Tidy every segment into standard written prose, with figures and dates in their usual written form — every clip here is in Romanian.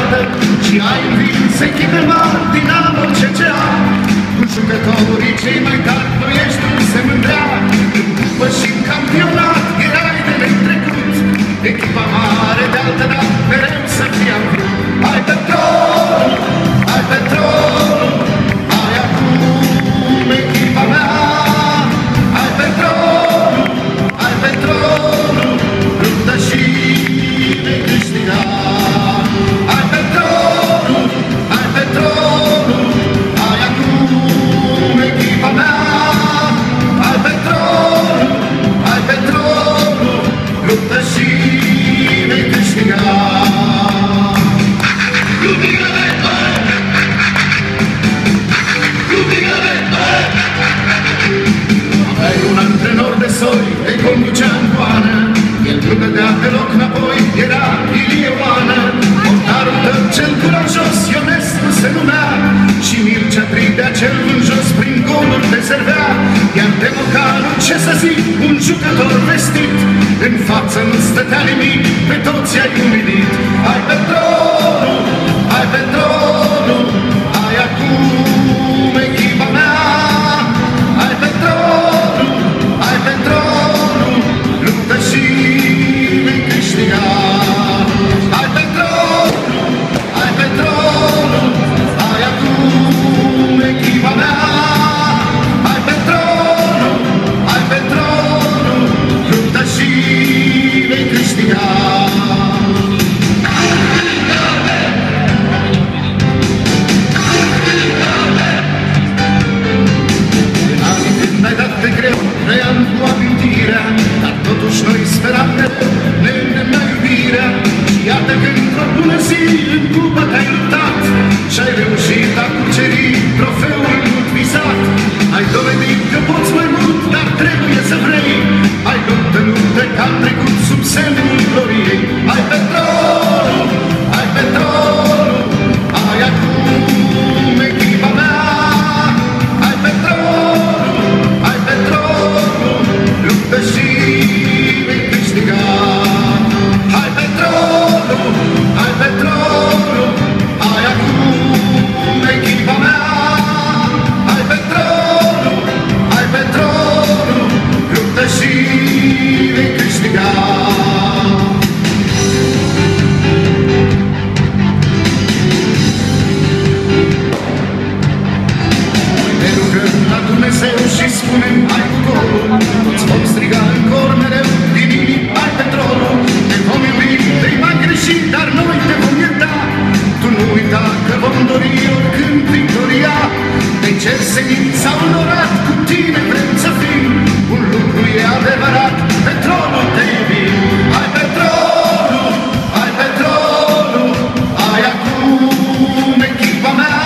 arată și ai învins echipe mari, Dinamo, CCA. Cu jucătorii cei mai tari, Ploieștiul se mândrea, în cupă și în campionat, erai de netrecut. Echipa mare de altă dată, mereu să fie am vrut. Ai Petrolul, ai Petrolul, ai acum echipa mea. Ai Petrolul, ai Petrolul, luptă și vei câștiga. Ai Petrolul, ai Petrolul, ai acum echipa mea. Ai Petrolul, ai Petrolul, luptă și vei câștiga. Aveai un antrenor de soi, te conducea în goană, el nu dădea deloc înapoi, era Ilie Oană. Portarul tău cel curajos, Ionescu se numea, și Mircea Tridea cel vânjos prin goluri te servea. Iar Democanul, ce să zic, un jucător vestit, în față nu stătea nimic, pe toți ai umilit. Ai Petrolul, ai Petrolul, ai acum echipa mea. Ai Petrolul, ai Petrolul, luptă și vei câștiga. Ai Petrolul, ai Petrolul, ai acum echipa mea. Ai Petrolul, ai Petrolul, luptă și vei câștiga. N-ai dat de greu, trăiam cu amintirea, dar totuși noi speram mereu, ne îndemna iubirea. Și iată că într-o bună zi în cupă te-ai luptat și-ai reușit a cuceri trofeul mult visat. Ai dovedit că poți mai mult, dar trebuie să vrei. Ai luptă, luptă, că am trecut sub semnul gloriei. Ai Petrolul, ai Petrolul, ai acum echipa mea. Ai Petrolul, ai Petrolul, luptă și vei câștiga. Hai Petrolul, hai Petrolul, ai acum echipa mea. Hai Petrolul, hai Petrolul, luptă și vei câștiga. Ne rugăm la Dumnezeu și spunem hai cu golul, îți vom striga în cor mereu din inimi, hai Petrolul. Te vom iubi, vei mai greși, dar noi te vom ierta. Tu nu uita că vom dori oricând victoria. Te cer senin sau onorat, cu tine vrem să fim. Un lucru e adevărat, Petrolul te iubim. Hai Petrolul, hai Petrolul, ai acum echipa mea.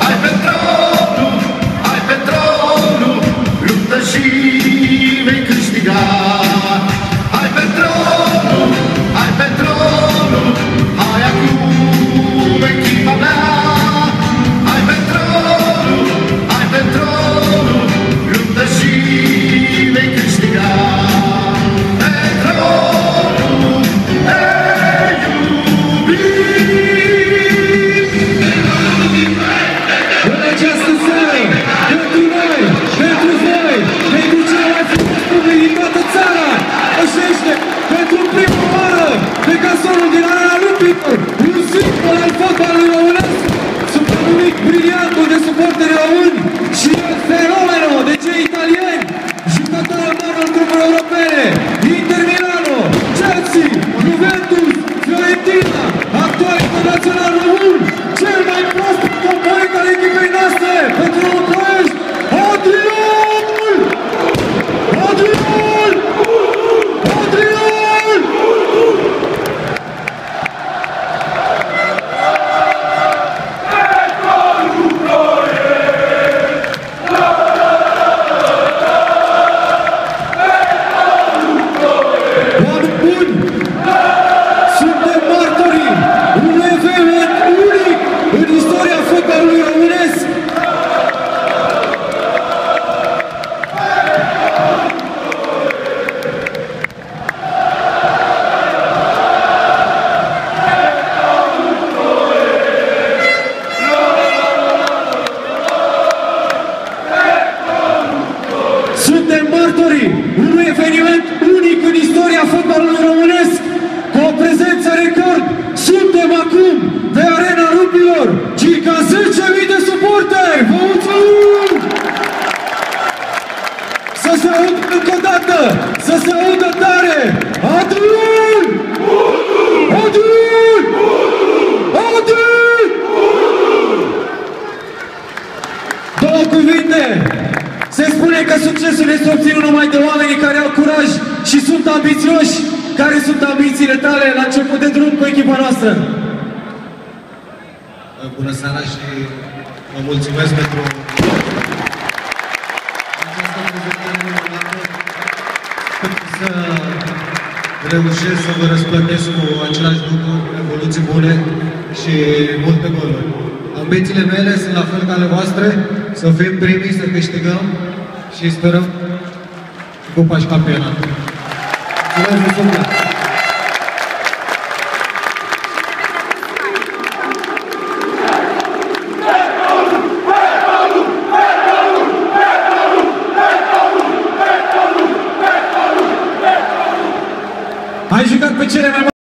Hai Petrolul, hai Petrolul, luptă și vei câștiga. Hai Petrolul, hai Petrolul, hai acum echipa mea. Hai Petrolul, hai Petrolul, luptă și vei câștiga. Petrolul, te iubim. În această seară, pentru noi, pentru voi, pentru cel mai frumos public din toată țara,ășește pentru prima oară pe casonul din Arena Lupitor, un simbol al fotbalului românesc, supranumit briliantul de suporteri români și fenomeno de cei italieni, jucătorul mare al grupurilor europene, Inter Milano, Chelsea, Juventus, Fiorentina, actual internațional român, cel mai prost component al echipei noastre, pentru Ploiești, Adrian! Adrian! Adrian! Oameni buni! Suntem martorii unui eveniment unic Succesul este obținut numai de oamenii care au curaj și sunt ambițioși. Care sunt ambițiile tale la început de drum cu echipa noastră? Bună seara și vă mulțumesc pentru această prezentare minunată. Să reușesc să vă răsplătesc cu același lucru, evoluții bune și multe goluri. Ambițiile mele sunt la fel ca ale voastre, să fim primii, să câștigăm și sperăm cupa și campionatul. Mulțumesc mult! Ai jucat pe cele mai